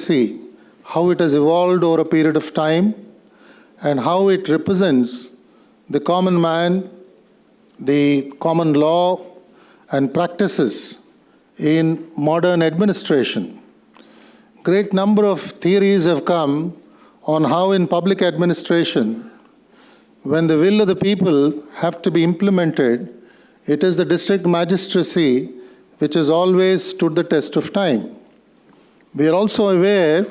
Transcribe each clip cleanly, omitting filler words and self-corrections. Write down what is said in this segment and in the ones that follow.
see how it has evolved over a period of time and how it represents the common man, the common law and practices in modern administration. Great number of theories have come on how in public administration, when the will of the people have to be implemented, it is the district magistracy which has always stood the test of time. We are also aware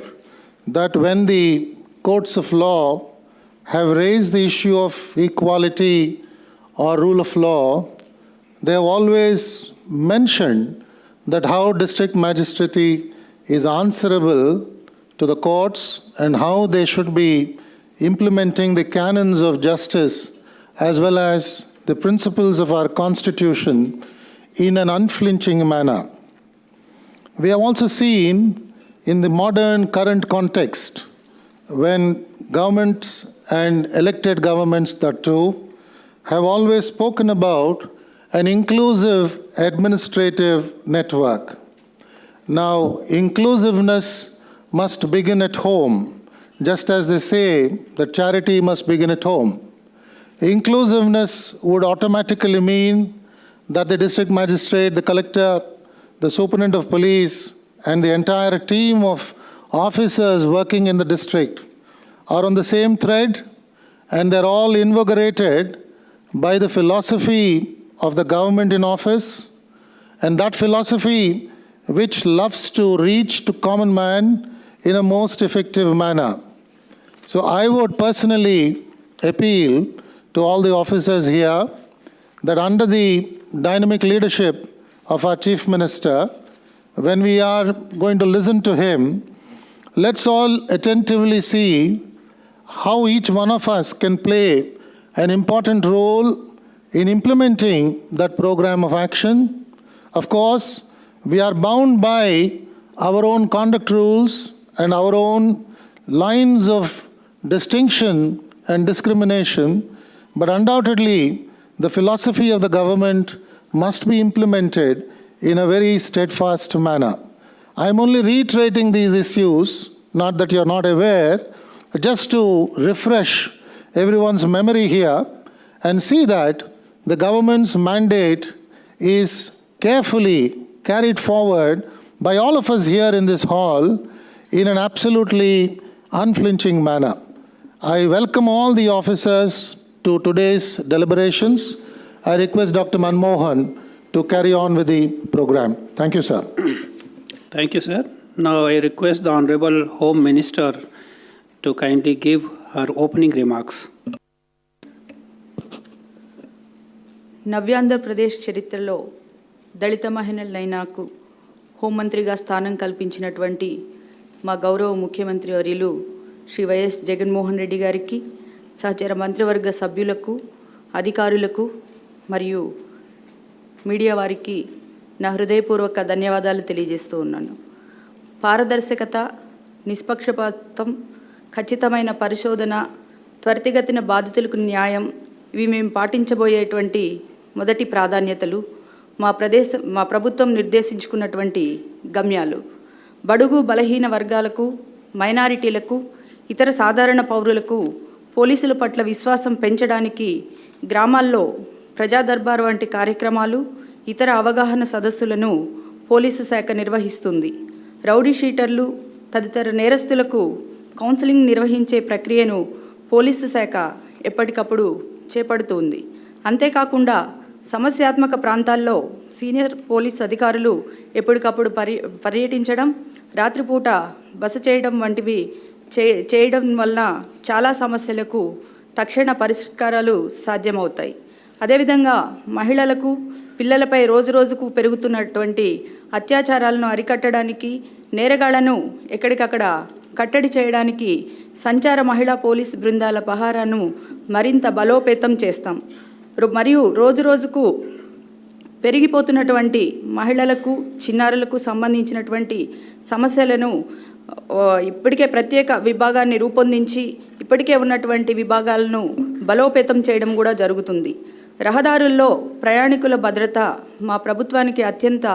that when the courts of law have raised the issue of equality or rule of law, they have always mentioned that how district magistracy is answerable to the courts and how they should be implementing the canons of justice as well as the principles of our Constitution in an unflinching manner. We have also seen in the modern current context when governments and elected governments that too have always spoken about an inclusive administrative network. Now, inclusiveness must begin at home, just as they say that charity must begin at home. Inclusiveness would automatically mean that the district magistrate, the collector, the superintendent of police, and the entire team of officers working in the district are on the same thread, and they're all invigorated by the philosophy of the government in office, and that philosophy which loves to reach to common man in a most effective manner. So I would personally appeal to all the officers here that under the dynamic leadership of our Chief Minister, when we are going to listen to him, let's all attentively see how each one of us can play an important role in implementing that program of action. Of course, we are bound by our own conduct rules and our own lines of distinction and discrimination, but undoubtedly the philosophy of the government must be implemented in a very steadfast manner. I'm only reiterating these issues, not that you're not aware, just to refresh everyone's memory here and see that the government's mandate is carefully carried forward by all of us here in this hall in an absolutely unflinching manner. I welcome all the officers to today's deliberations. I request Dr. Manmohan to carry on with the program. Thank you, sir. Thank you, sir. Now I request the Honorable Home Minister to kindly give her opening remarks. Navyandhra Pradesh చరిత్రలో దళిత మహిళలైనాకు హోంమంత్రిగా స్థానం కల్పించినటువంటి మా గౌరవ ముఖ్యమంత్రి వర్యులు Shri YS Jaganmohan Reddy గారికి, సహచర మంత్రివర్గ సభ్యులకు, అధికారులకు మరియు మీడియా వారికి నా హృదయపూర్వక ధన్యవాదాలు తెలియజేస్తూ ఉన్నాను. పారదర్శకత, నిష్పక్షపాతం, ఖచ్చితమైన పరిశోధన, త్వరితగతిన బాధితులకు న్యాయం, ఇవి మేము పాటించబోయేటువంటి మొదటి ప్రాధాన్యతలు, మా ప్రభుత్వం నిర్దేశించుకున్నటువంటి గమ్యాలు. బడుగు బలహీన వర్గాలకు, మైనారిటీలకు, ఇతర సాధారణ పౌరులకు పోలీసుల పట్ల విశ్వాసం పెంచడానికి గ్రామాల్లో ప్రజా దర్బార్ వంటి కార్యక్రమాలు, ఇతర అవగాహన సదస్సులను పోలీసు శాఖ నిర్వహిస్తుంది. రౌడీ షీటర్లు తదితర నేరస్తులకు కౌన్సిలింగ్ నిర్వహించే ప్రక్రియను పోలీసు శాఖ ఎప్పటికప్పుడు చేపడుతుంది. అంతేకాకుండా సమస్యాత్మక ప్రాంతాల్లో సీనియర్ పోలీస్ అధికారులు ఎప్పటికప్పుడు పర్యటించడం, రాత్రిపూట బస చేయడం వంటివి చేయడం వల్ల చాలా సమస్యలకు తక్షణ పరిష్కారాలు సాధ్యమవుతాయి. అదేవిధంగా మహిళలకు, పిల్లలపై రోజురోజుకు పెరుగుతున్నటువంటి అత్యాచారాలను అరికట్టడానికి, నేరగాళ్లను ఎక్కడికక్కడ కట్టడి చేయడానికి సంచార మహిళా పోలీసు బృందాల పహారాను మరింత బలోపేతం చేస్తాం. మరియు రోజురోజుకు పెరిగిపోతున్నటువంటి మహిళలకు, చిన్నారులకు సంబంధించినటువంటి సమస్యలను ఇప్పటికే ప్రత్యేక విభాగాన్ని రూపొందించి ఇప్పటికే ఉన్నటువంటి విభాగాలను బలోపేతం చేయడం కూడా జరుగుతుంది. రహదారుల్లో ప్రయాణికుల భద్రత మా ప్రభుత్వానికి అత్యంత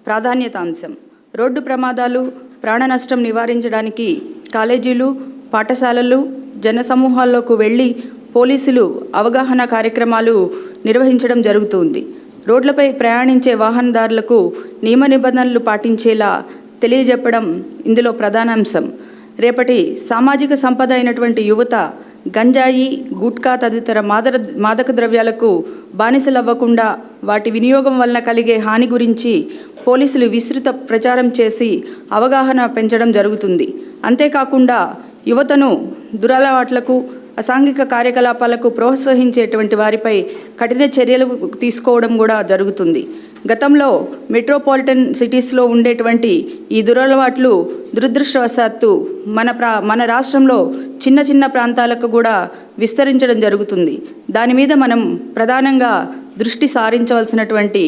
ప్రాధాన్యత అంశం. రోడ్డు ప్రమాదాలు, ప్రాణ నష్టం నివారించడానికి కాలేజీలు, పాఠశాలలు, జనసమూహాల్లోకి వెళ్ళి పోలీసులు అవగాహన కార్యక్రమాలు నిర్వహించడం జరుగుతుంది. రోడ్లపై ప్రయాణించే వాహనదారులకు నియమ నిబంధనలు పాటించేలా తెలియజెప్పడం ఇందులో ప్రధానాంశం. రేపటి సామాజిక సంపద అయినటువంటి యువత గంజాయి, గుట్కా తదితర మాదక ద్రవ్యాలకు బానిసలవ్వకుండా వాటి వినియోగం వలన కలిగే హాని గురించి పోలీసులు విస్తృత ప్రచారం చేసి అవగాహన పెంచడం జరుగుతుంది. అంతేకాకుండా యువతను దురలవాట్లకు, అసాంఘిక కార్యకలాపాలకు ప్రోత్సహించేటువంటి వారిపై కఠిన చర్యలు తీసుకోవడం కూడా జరుగుతుంది. గతంలో మెట్రోపాలిటన్ సిటీస్లో ఉండేటువంటి ఈ దురలవాట్లు దురదృష్టవశాత్తు మన రాష్ట్రంలో చిన్న చిన్న ప్రాంతాలకు కూడా విస్తరించడం జరుగుతుంది. దాని మీద మనం ప్రధానంగా దృష్టి సారించవలసినటువంటి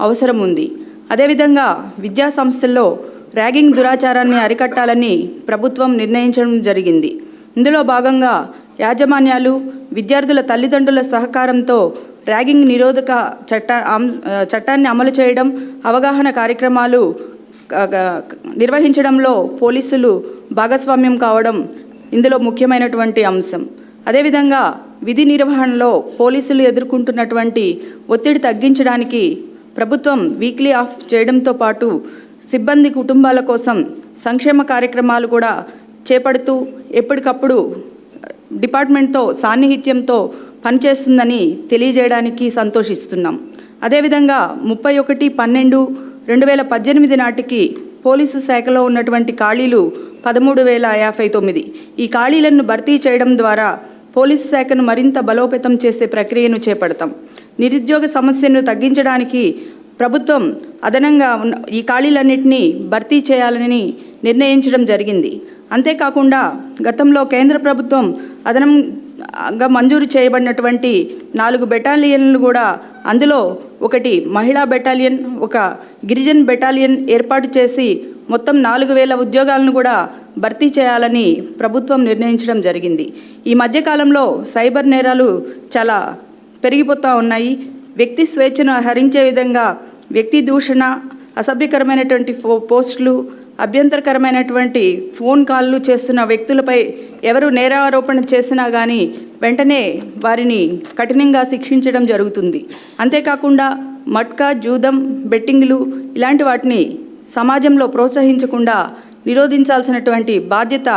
అవసరం ఉంది. అదేవిధంగా విద్యా సంస్థల్లో ర్యాగింగ్ దురాచారాన్ని అరికట్టాలని ప్రభుత్వం నిర్ణయించడం జరిగింది. ఇందులో భాగంగా యాజమాన్యాలు, విద్యార్థుల తల్లిదండ్రుల సహకారంతో ర్యాగింగ్ నిరోధక చట్టాన్ని అమలు చేయడం, అవగాహన కార్యక్రమాలు నిర్వహించడంలో పోలీసులు భాగస్వామ్యం కావడం ఇందులో ముఖ్యమైనటువంటి అంశం. అదేవిధంగా విధి నిర్వహణలో పోలీసులు ఎదుర్కొంటున్నటువంటి ఒత్తిడి తగ్గించడానికి ప్రభుత్వం వీక్లీ ఆఫ్ చేయడంతో పాటు సిబ్బంది కుటుంబాల కోసం సంక్షేమ కార్యక్రమాలు కూడా చేపడుతూ ఎప్పటికప్పుడు డిపార్ట్మెంట్తో సాన్నిహిత్యంతో పనిచేస్తుందని తెలియజేయడానికి సంతోషిస్తున్నాం. అదేవిధంగా 31/12/2018 నాటికి పోలీసు శాఖలో ఉన్నటువంటి ఖాళీలు 13,059. ఈ ఖాళీలను భర్తీ చేయడం ద్వారా పోలీసు శాఖను మరింత బలోపేతం చేసే ప్రక్రియను చేపడతాం. నిరుద్యోగ సమస్యను తగ్గించడానికి ప్రభుత్వం అదనంగా ఈ ఖాళీలన్నింటినీ భర్తీ చేయాలని నిర్ణయించడం జరిగింది. అంతేకాకుండా గతంలో కేంద్ర ప్రభుత్వం అదనంగా మంజూరు చేయబడినటువంటి 4 బెటాలియన్లు కూడా, అందులో ఒకటి మహిళా బెటాలియన్, ఒక గిరిజన్ బెటాలియన్ ఏర్పాటు చేసి మొత్తం 4,000 ఉద్యోగాలను కూడా భర్తీ చేయాలని ప్రభుత్వం నిర్ణయించడం జరిగింది. ఈ మధ్యకాలంలో సైబర్ నేరాలు చాలా పెరిగిపోతూ ఉన్నాయి. వ్యక్తి స్వేచ్ఛను హరించే విధంగా వ్యక్తి దూషణ, అసభ్యకరమైనటువంటి పోస్టులు, అభ్యంతరకరమైనటువంటి ఫోన్ కాల్లు చేస్తున్న వ్యక్తులపై ఎవరు నేరారోపణ చేసినా కానీ వెంటనే వారిని కఠినంగా శిక్షించడం జరుగుతుంది. అంతేకాకుండా మట్కా, జూదం, బెట్టింగ్లు ఇలాంటి వాటిని సమాజంలో ప్రోత్సహించకుండా నిరోధించాల్సినటువంటి బాధ్యత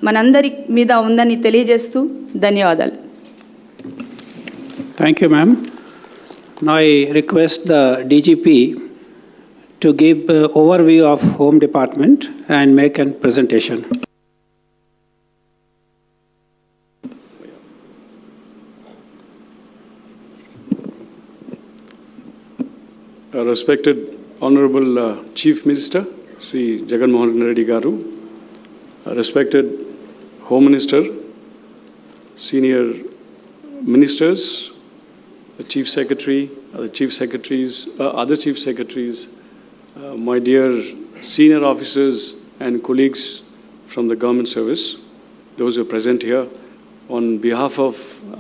మనందరి మీద ఉందని తెలియజేస్తూ ధన్యవాదాలు. Thank you, ma'am. Now I request the DGP to give overview of Home Department and make a presentation. Respected Honorable Chief Minister, Sri Jagannath Reddy Garu, respected Home Minister, senior ministers, the Chief Secretary, the Chief Secretaries, other Chief Secretaries, my dear senior officers and colleagues from the government service, those who are present here, on behalf of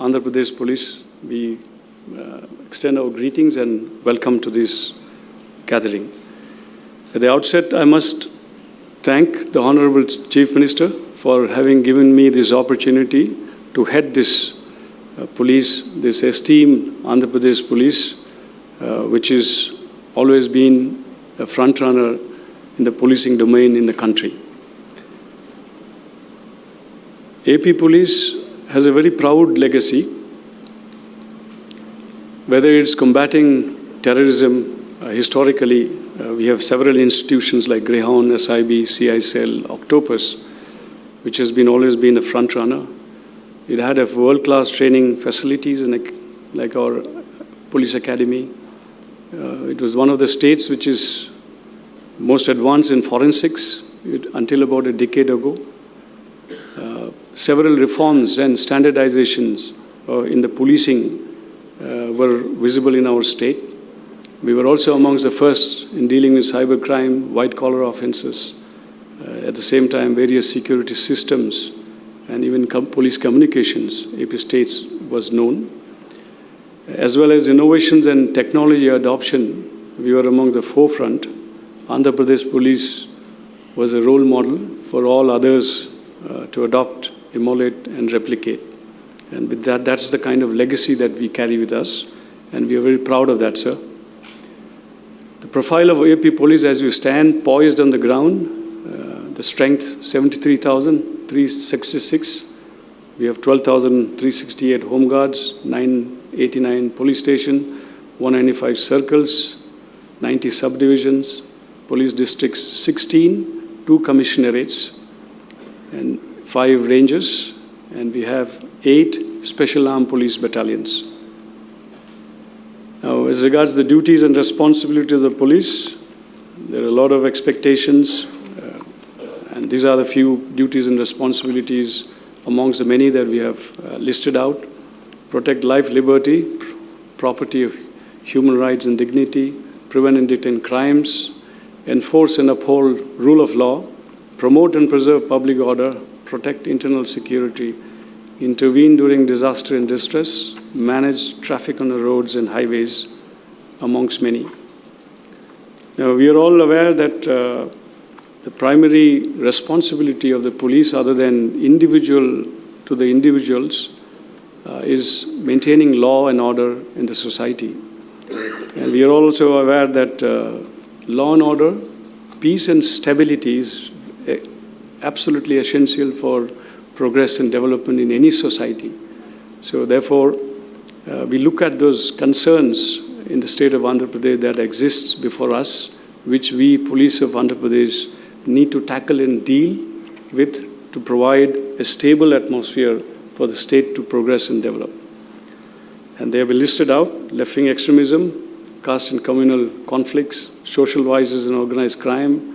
Andhra Pradesh Police, we extend our greetings and welcome to this gathering. At the outset, I must thank the Honorable Chief Minister for having given me this opportunity to head this police, this esteemed Andhra Pradesh Police, which has always been a front runner in the policing domain in the country. AP Police has a very proud legacy, whether it's combating terrorism. Historically, we have several institutions like Greyhound, SIB, CICL, Octopus, which has always been a front runner. It had a world-class training facilities like our police academy. It was one of the states which is most advanced in forensics until about a decade ago. Several reforms and standardizations in the policing were visible in our state. We were also amongst the first in dealing with cybercrime, white-collar offenses. At the same time, various security systems and even police communications, AP states was known. As well as innovations and technology adoption, we were among the forefront. Andhra Pradesh Police was a role model for all others to adopt, emulate, and replicate. And with that, that's the kind of legacy that we carry with us, and we are very proud of that, sir. The profile of AP Police as we stand poised on the ground, the strength 73,366. We have 12,368 home guards, 989 police stations, 195 circles, 90 subdivisions, police districts 16, 2 commissionerates, and 5 rangers, and we have 8 special armed police battalions. Now, as regards the duties and responsibilities of the police, there are a lot of expectations, and these are the few duties and responsibilities amongst the many that we have listed out. Protect life, liberty, property of human rights and dignity, prevent and detain crimes, enforce and uphold rule of law, promote and preserve public order, protect internal security, intervene during disaster and distress, manage traffic on the roads and highways, amongst many. Now, we are all aware that the primary responsibility of the police, other than individual to the individuals, is maintaining law and order in the society. And we are also aware that law and order, peace and stability is absolutely essential for progress and development in any society. So therefore, we look at those concerns in the state of Andhra Pradesh that exists before us, which we, police of Andhra Pradesh, need to tackle and deal with to provide a stable atmosphere for the state to progress and develop. And they have been listed out: left-wing extremism, caste and communal conflicts, social vices and organized crime,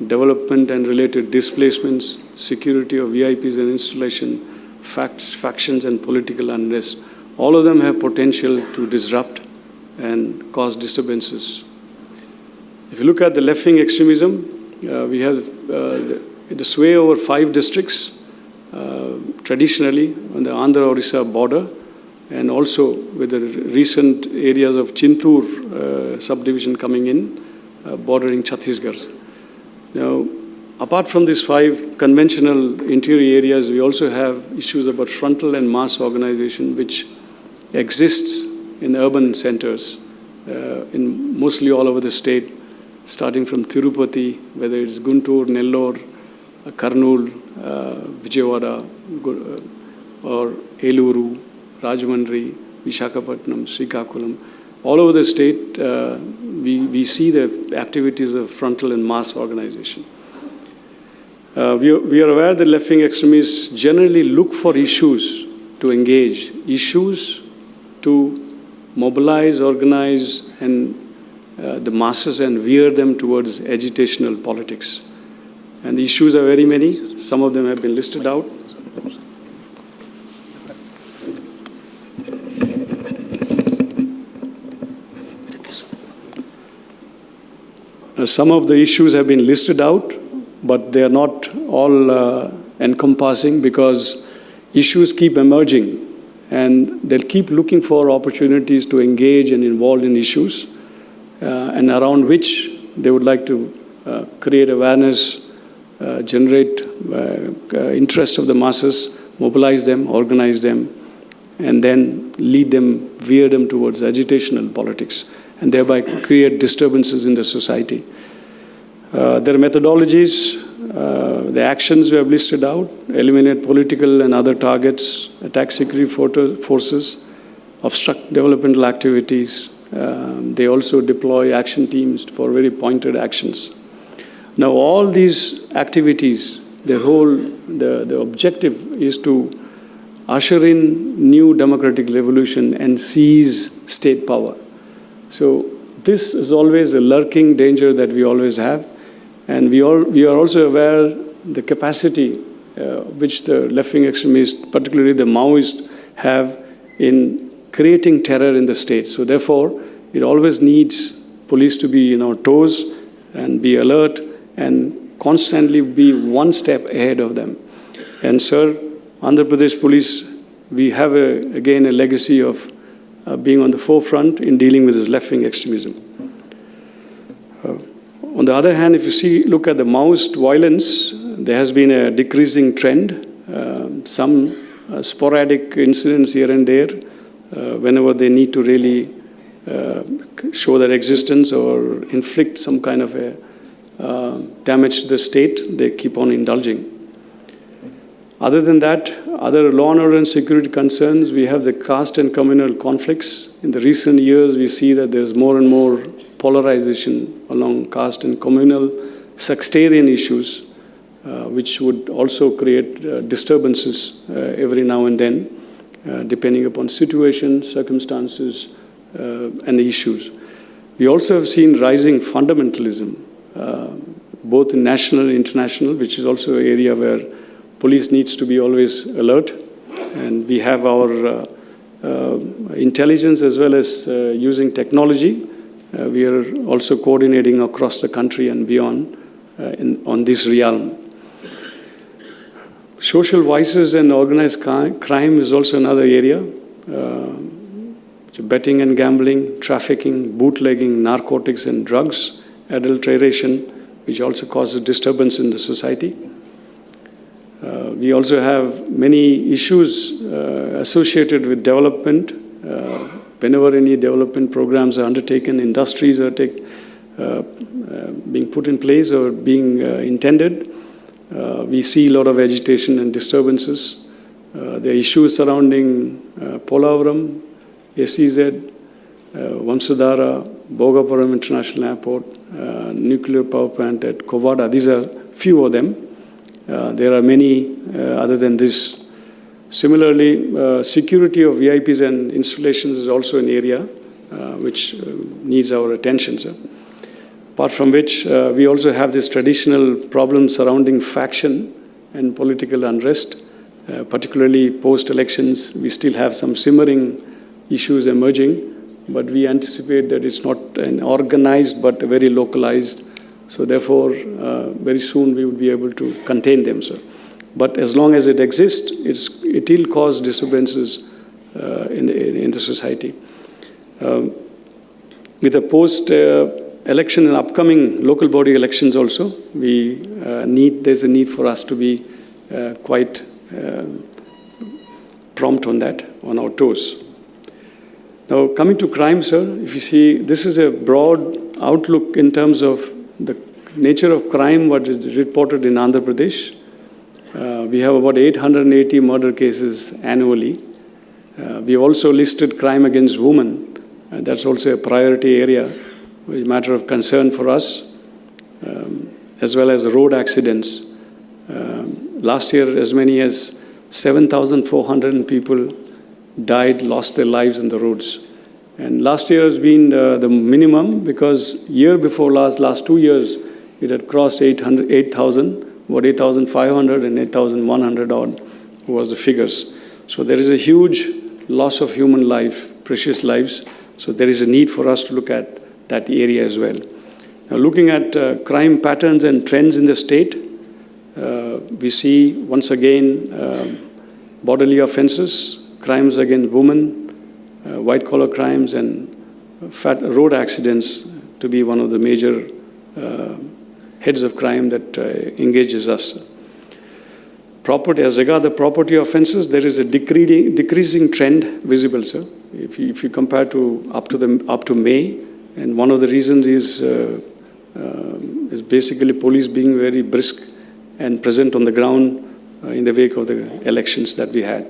development and related displacements, security of VIPs and installation, factions and political unrest. All of them have potential to disrupt and cause disturbances. If you look at the left-wing extremism, we have the sway over 5 districts, traditionally on the Andhra-Orissa border, and also with the recent areas of Chintur subdivision coming in, bordering Chhattisgarh. Now, apart from these 5 conventional interior areas, we also have issues about frontal and mass organization, which exists in urban centers, in mostly all over the state, starting from Tirupati, whether it's Guntur, Nellore, Karnool, Vijayawada, or Eluru, Rajahmundry, Visakhapatnam, Srikakulam. All over the state, we see the activities of frontal and mass organization. We are aware that left-wing extremists generally look for issues to engage, issues to mobilize, organize, and the masses and veer them towards agitational politics. And the issues are very many. Some of them have been listed out. Some of the issues have been listed out, but they are not all encompassing, because issues keep emerging and they'll keep looking for opportunities to engage and involve in issues and around which they would like to create awareness, generate interest of the masses, mobilize them, organize them, and then lead them, veer them towards agitational politics, and thereby create disturbances in the society. There are methodologies, the actions we have listed out: eliminate political and other targets, attack security forces, obstruct developmental activities. They also deploy action teams for very pointed actions. Now, all these activities, the objective is to usher in new democratic revolution and seize state power. So this is always a lurking danger that we always have. And we are also aware the capacity which the left-wing extremists, particularly the Maoists, have in creating terror in the state. So therefore, it always needs police to be in our toes and be alert and constantly be one step ahead of them. And sir, Andhra Pradesh Police, we have again a legacy of being on the forefront in dealing with this left-wing extremism. On the other hand, if you look at the Maoist violence, there has been a decreasing trend. Some sporadic incidents here and there, whenever they need to really show their existence or inflict some kind of a damage to the state, they keep on indulging. Other than that, other law and order and security concerns, we have the caste and communal conflicts. In the recent years, we see that there's more and more polarization along caste and communal sectarian issues, which would also create disturbances every now and then, depending upon situation, circumstances, and the issues. We also have seen rising fundamentalism, both in national and international, which is also an area where police needs to be always alert. And we have our intelligence as well as using technology. We are also coordinating across the country and beyond on this realm. Social vices and organized crime is also another area. Betting and gambling, trafficking, bootlegging, narcotics and drugs, adulteration, which also causes disturbance in the society. We also have many issues associated with development. Whenever any development programs are undertaken, industries are being put in place or being intended, we see a lot of agitation and disturbances. There are issues surrounding Polavaram, SEZ, Vamsadhara, Bhogapuram International Airport, nuclear power plant at Kovada. These are few of them. There are many other than this. Similarly, security of VIPs and installations is also an area which needs our attention. Sir. Apart from which, we also have this traditional problem surrounding faction and political unrest, particularly post-elections. We still have some simmering issues emerging, but we anticipate that it's not an organized but very localized. So therefore, very soon we will be able to contain them, sir. But as long as it exists, it will cause disturbances in the society. With the post-election and upcoming local body elections also, there's a need for us to be quite prompt on that, on our toes. Now, coming to crime, sir, if you see, this is a broad outlook in terms of the nature of crime, what is reported in Andhra Pradesh. We have about 880 murder cases annually. We also listed crime against women. That's also a priority area, a matter of concern for us, as well as road accidents. Last year, as many as 7,400 people died, lost their lives on the roads. And last year has been the minimum because year before last 2 years, it had crossed 8,000, about 8,500 and 8,100 odd was the figures. So there is a huge loss of human life, precious lives. So there is a need for us to look at that area as well. Now looking at crime patterns and trends in the state, we see once again bodily offenses, crimes against women, white-collar crimes and road accidents to be one of the major heads of crime that engages us. Property, as regard the property offenses, there is a decreasing trend visible, sir. If you compare to up to May, and one of the reasons is basically police being very brisk and present on the ground in the wake of the elections that we had.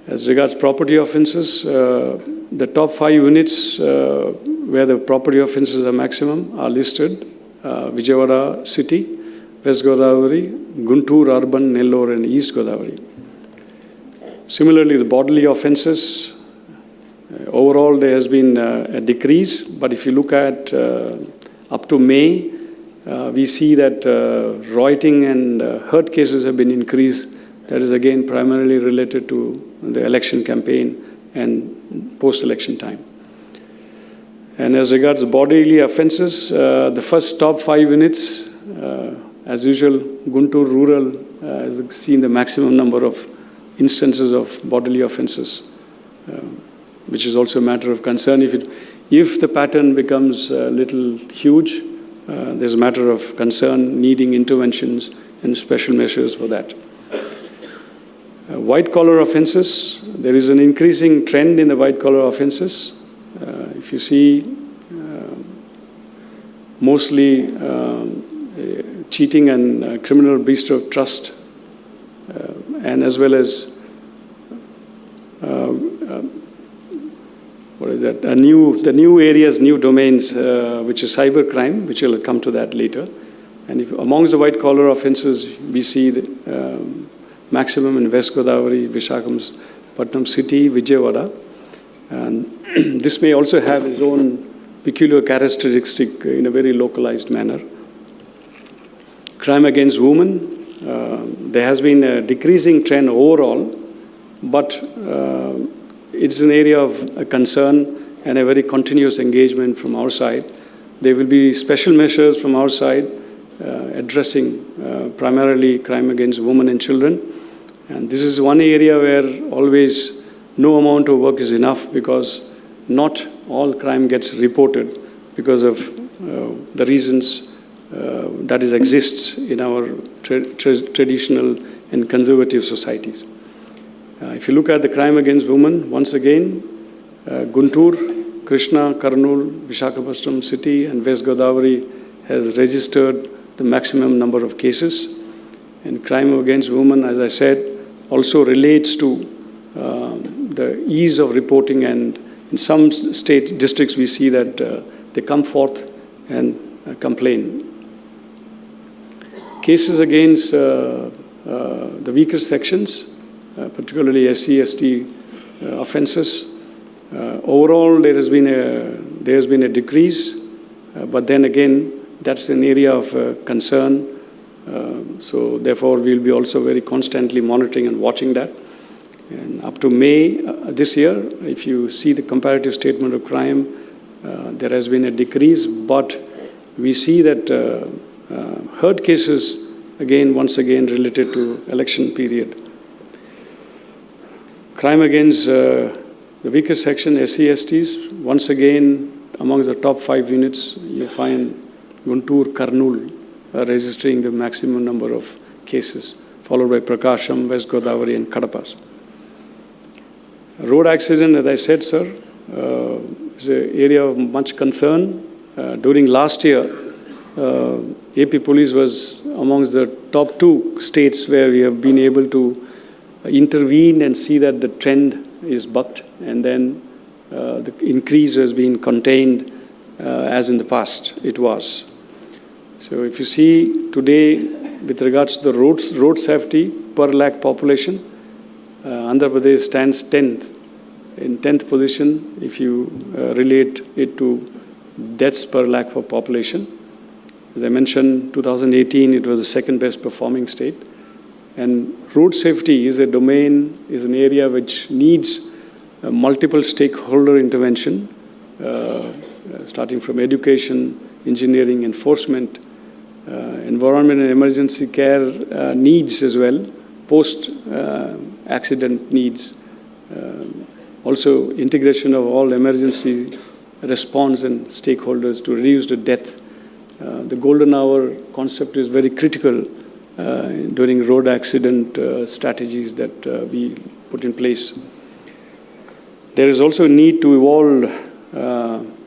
As regards property offenses, the top 5 units where the property offenses are maximum are listed: Vijayawada City, West Godavari, Guntur Urban, Nellore, and East Godavari. Similarly, the bodily offenses, overall there has been a decrease, but if you look at up to May, we see that rioting and hurt cases have been increased. That is again primarily related to the election campaign and post-election time. And as regards bodily offenses, the first top 5 units, as usual, Guntur Rural has seen the maximum number of instances of bodily offenses, which is also a matter of concern. If the pattern becomes a little huge, there's a matter of concern needing interventions and special measures for that. White-collar offences, there is an increasing trend in the white-collar offences. If you see, mostly cheating and criminal breach of trust, and as well as the new areas, new domains, which is cybercrime, which will come to that later. And if amongst the white-collar offences, we see the maximum in West Godavari, Visakhapatnam city, Vijayawada. And this may also have its own peculiar characteristic in a very localized manner. Crime against women, there has been a decreasing trend overall, but it's an area of concern and a very continuous engagement from our side. There will be special measures from our side addressing primarily crime against women and children. And this is one area where always no amount of work is enough, because not all crime gets reported because of the reasons that exists in our traditional and conservative societies. If you look at the crime against women, once again, Guntur, Krishna, Kurnool, Visakhapatnam city and West Godavari has registered the maximum number of cases. And crime against women, as I said, also relates to the ease of reporting, and in some state districts we see that they come forth and complain. Cases against the weaker sections, particularly SC/ST offences, overall there has been a decrease, but then again that's an area of concern. So therefore we'll be also very constantly monitoring and watching that. And up to May this year, if you see the comparative statement of crime, there has been a decrease, but we see that hurt cases once again related to election period. Crime against the weaker section, SC/STs, once again amongst the top 5 units, you find Guntur, Kurnool registering the maximum number of cases, followed by Prakasham, West Godavari and Kadapa. Road accident, as I said, sir, is an area of much concern. During last year, AP Police was amongst the top 2 states where we have been able to intervene and see that the trend is bucked, and then the increase has been contained as in the past it was. So if you see today with regards to the road safety per lakh population, Andhra Pradesh stands 10th, in 10th position if you relate it to deaths per lakh for population. As I mentioned, 2018 it was the second best performing state. And road safety is a domain, is an area which needs multiple stakeholder intervention, starting from education, engineering, enforcement, environment and emergency care needs as well, post-accident needs, also integration of all emergency response and stakeholders to reduce the death. The golden hour concept is very critical during road accident strategies that we put in place. There is also a need to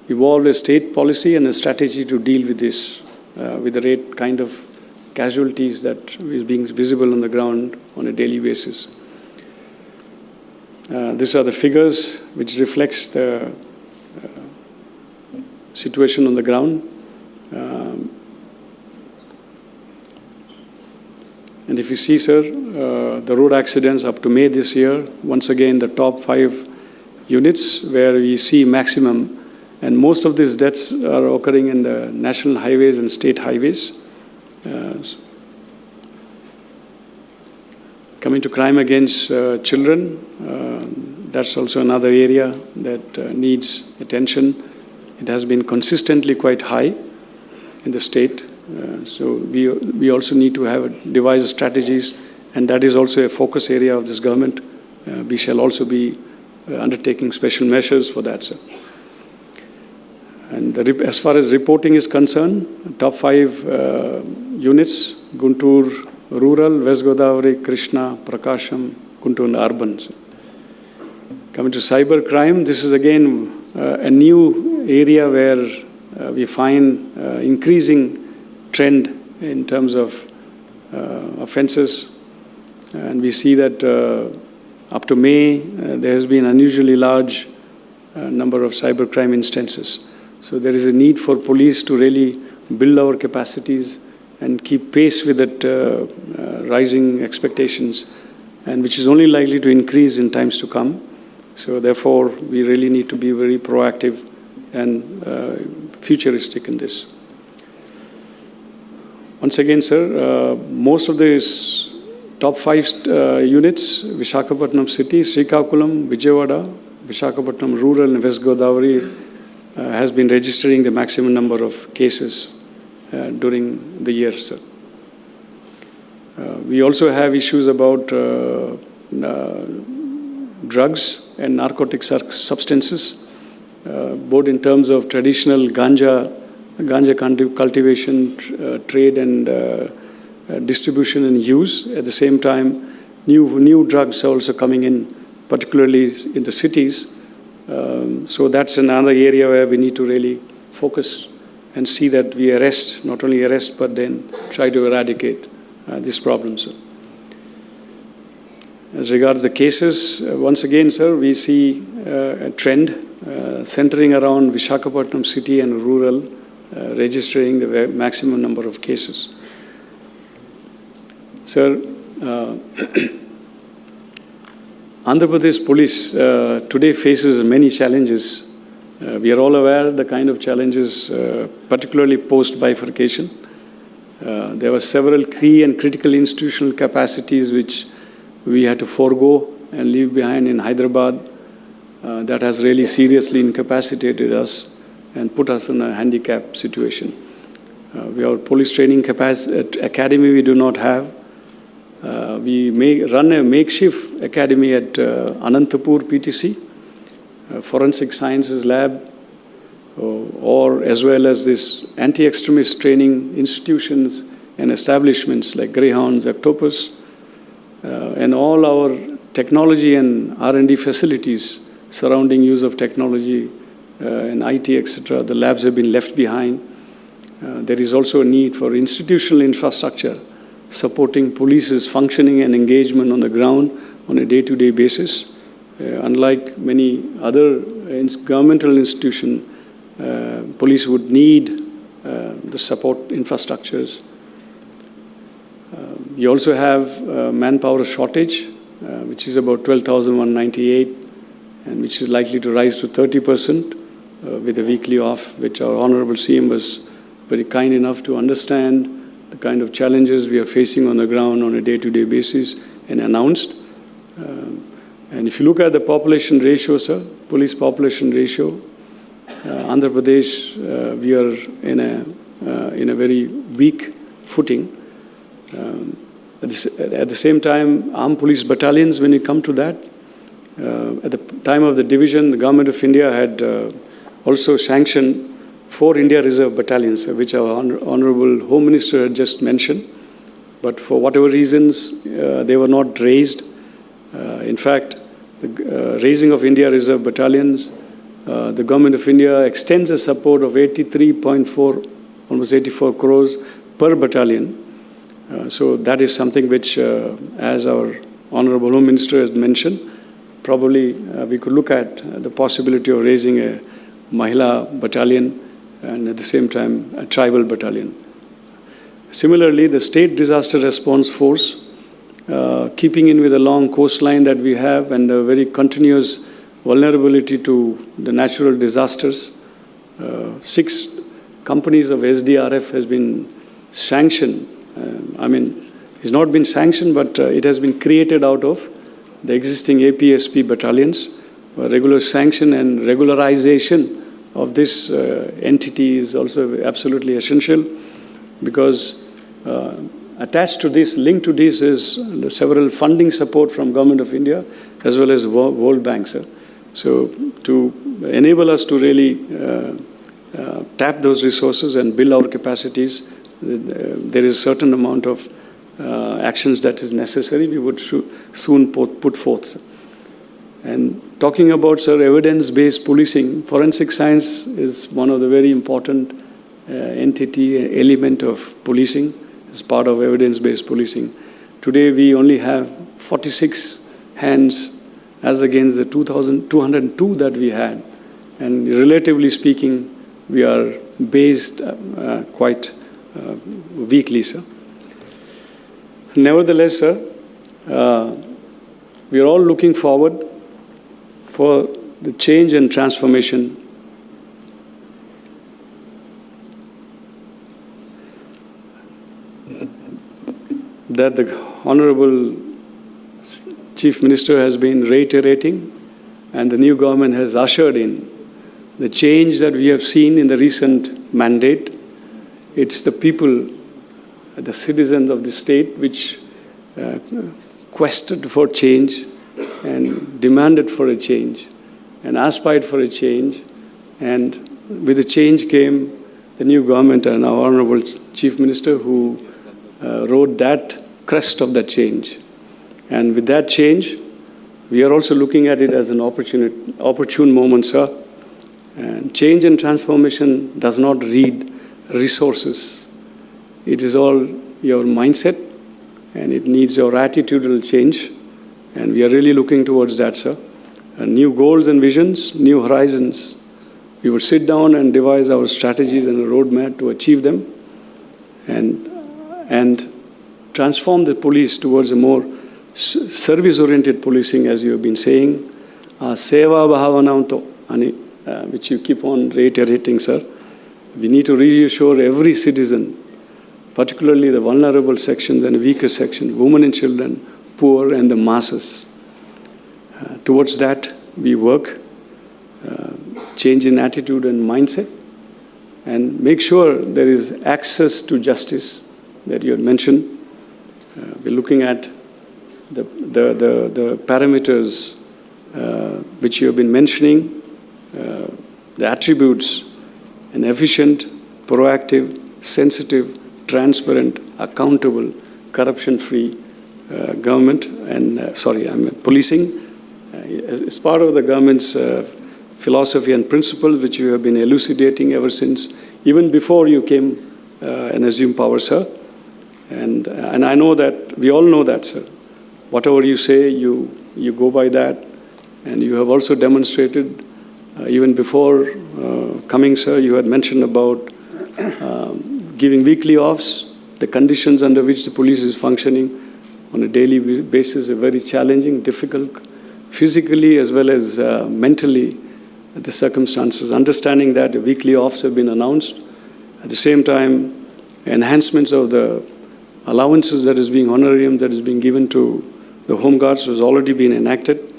evolve a state policy and a strategy to deal with this, with the rate kind of casualties that is being visible on the ground on a daily basis. These are the figures which reflects the situation on the ground. And if you see, sir, the road accidents up to May this year, once again the top 5 units where we see maximum, and most of these deaths are occurring in the national highways and state highways. Coming to crime against children, that's also another area that needs attention. It has been consistently quite high in the state. So we also need to have devise strategies, and that is also a focus area of this government. We shall also be undertaking special measures for that, sir. And as far as reporting is concerned, top 5 units, Guntur rural, West Godavari, Krishna, Prakasham, Guntur and urban. Coming to cyber crime, this is again a new area where we find increasing trend in terms of offenses. And we see that up to May, there has been unusually large number of cybercrime instances. So there is a need for police to really build our capacities and keep pace with that rising expectations, and which is only likely to increase in times to come. So therefore, we really need to be very proactive and futuristic in this. Once again, sir, most of these top 5 units, Visakhapatnam City, Srikakulam, Vijayawada, Visakhapatnam Rural and West Godavari has been registering the maximum number of cases during the year, sir. We also have issues about drugs and narcotic substances, both in terms of traditional ganja cultivation, trade and distribution and use. At the same time, new drugs are also coming in, particularly in the cities. So that's another area where we need to really focus and see that we arrest, not only arrest, but then try to eradicate these problems. Sir. As regards the cases, once again, sir, we see a trend centering around Visakhapatnam city and rural, registering the maximum number of cases. Sir, Andhra Pradesh Police today faces many challenges. We are all aware of the kind of challenges, particularly post-bifurcation. There were several key and critical institutional capacities which we had to forego and leave behind in Hyderabad. That has really seriously incapacitated us and put us in a handicapped situation. We have police training academy we do not have. We may run a makeshift academy at Anantapur PTC, Forensic Sciences Lab, or as well as this anti-extremist training institutions and establishments like Greyhounds, Octopus, and all our technology and R&D facilities surrounding use of technology and IT, etc. The labs have been left behind. There is also a need for institutional infrastructure supporting police's functioning and engagement on the ground on a day-to-day basis. Unlike many other governmental institutions, police would need the support infrastructures. We also have manpower shortage, which is about 12,198, and which is likely to rise to 30% with a weekly off, which our Honorable CM was very kind enough to understand the kind of challenges we are facing on the ground on a day-to-day basis and announced. And if you look at the population ratio, sir, police population ratio, Andhra Pradesh, we are in a very weak footing. At the same time, armed police battalions, when it comes to that, at the time of the division, the Government of India had also sanctioned 4 India Reserve battalions, which our Honorable Home Minister had just mentioned. But for whatever reasons, they were not raised. In fact, the raising of India Reserve battalions, the Government of India extends a support of 83.4, almost 84 crores per battalion. So that is something which, as our Honorable Home Minister has mentioned, probably we could look at the possibility of raising a Mahila battalion and at the same time a tribal battalion. Similarly, the State Disaster Response Force, keeping in with the long coastline that we have and a very continuous vulnerability to the natural disasters, 6 companies of SDRF has been sanctioned. It's not been sanctioned, but it has been created out of the existing APSP battalions. Regular sanction and regularization of this entity is also absolutely essential, because attached to this, linked to this is the several funding support from Government of India as well as World Bank, sir. So to enable us to really tap those resources and build our capacities. There is a certain amount of actions that is necessary. We would soon put forth, sir. And talking about, sir, evidence-based policing, forensic science is one of the very important entity, element of policing as part of evidence-based policing. Today, we only have 46 hands as against the 2,202 that we had. And relatively speaking, we are based quite weakly, sir. Nevertheless, sir, we are all looking forward for the change and transformation that the Honorable Chief Minister has been reiterating and the new government has ushered in. The change that we have seen in the recent mandate, it's the people, the citizens of the state which quested for change and demanded for a change and aspired for a change. And with the change came the new government and our Honorable Chief Minister who rode that crest of that change. And with that change, we are also looking at it as an opportune moment, sir. And change and transformation does not read resources. It is all your mindset, and it needs your attitudinal change. And we are really looking towards that, sir. New goals and visions, new horizons. We would sit down and devise our strategies and a roadmap to achieve them and transform the police towards a more service-oriented policing, as you have been saying. Seva bhavananto, which you keep on reiterating, sir. We need to reassure every citizen, particularly the vulnerable sections and weaker sections, women and children, poor and the masses. Towards that, we work, change in attitude and mindset, and make sure there is access to justice that you had mentioned. We're looking at the parameters which you have been mentioning, the attributes, an efficient, proactive, sensitive, transparent, accountable, corruption-free government and, policing. As part of the government's philosophy and principles, which you have been elucidating ever since, even before you came and assumed power, sir. And I know that, we all know that, sir. Whatever you say, you go by that. And you have also demonstrated, even before coming, sir, you had mentioned about giving weekly offs, the conditions under which the police is functioning on a daily basis are very challenging, difficult, physically as well as mentally, the circumstances. Understanding that the weekly offs have been announced. At the same time, enhancements of the allowances that is being honorarium that is being given to the Home Guards has already been enacted.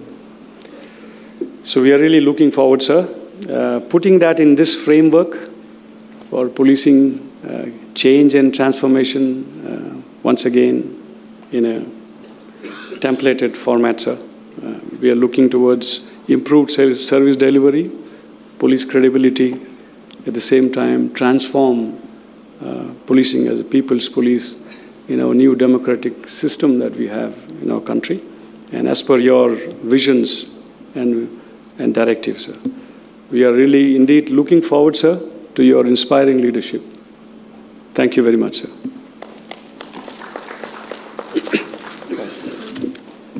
So we are really looking forward, sir. Putting that in this framework for policing change and transformation, once again, in a templated format, sir. We are looking towards improved service delivery, police credibility, at the same time transform policing as a people's police in our new democratic system that we have in our country, and as per your visions and directives, sir. We are really indeed looking forward, sir, to your inspiring leadership. Thank you very much, sir.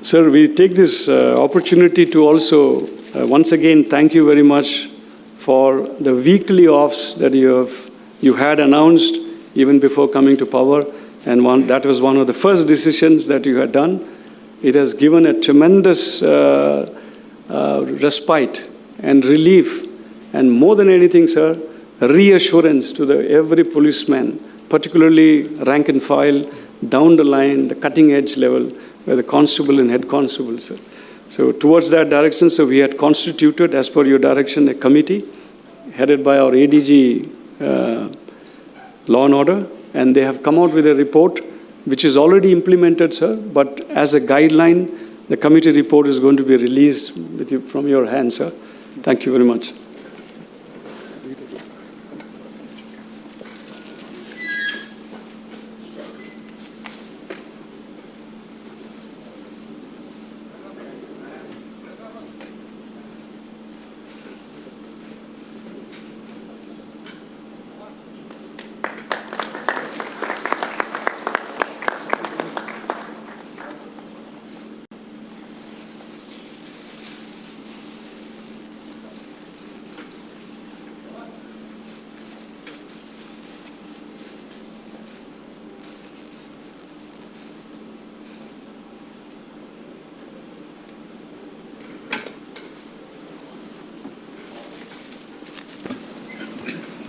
Sir, we take this opportunity to also once again thank you very much for the weekly offs that you had announced even before coming to power, and that was one of the first decisions that you had done. It has given a tremendous respite and relief, and more than anything, sir, reassurance to every policeman, particularly rank and file, down the line, the cutting edge level, where the constable and head constable, sir. So towards that direction, so we had constituted, as per your direction, a committee headed by our ADG Law and Order, and they have come out with a report which is already implemented, sir, but as a guideline, the committee report is going to be released from your hands, sir. Thank you very much.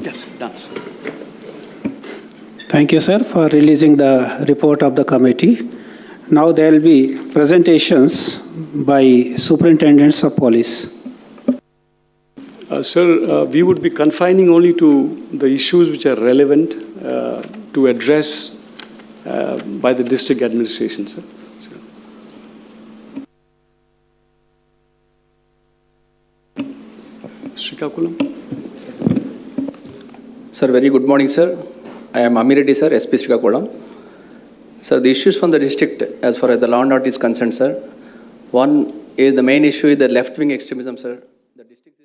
Yes, done, sir. Thank you, sir, for releasing the report of the committee. Now there will be presentations by superintendents of police. Sir, we would be confining only to the issues which are relevant to address by the district administration, sir. Srikakulam. Sir, very good morning, sir. I am Amir Reddy, sir, SP Srikakulam. Sir, the issues from the district as far as the law and order is concerned, sir. One is the main issue is the left-wing extremism, sir. The district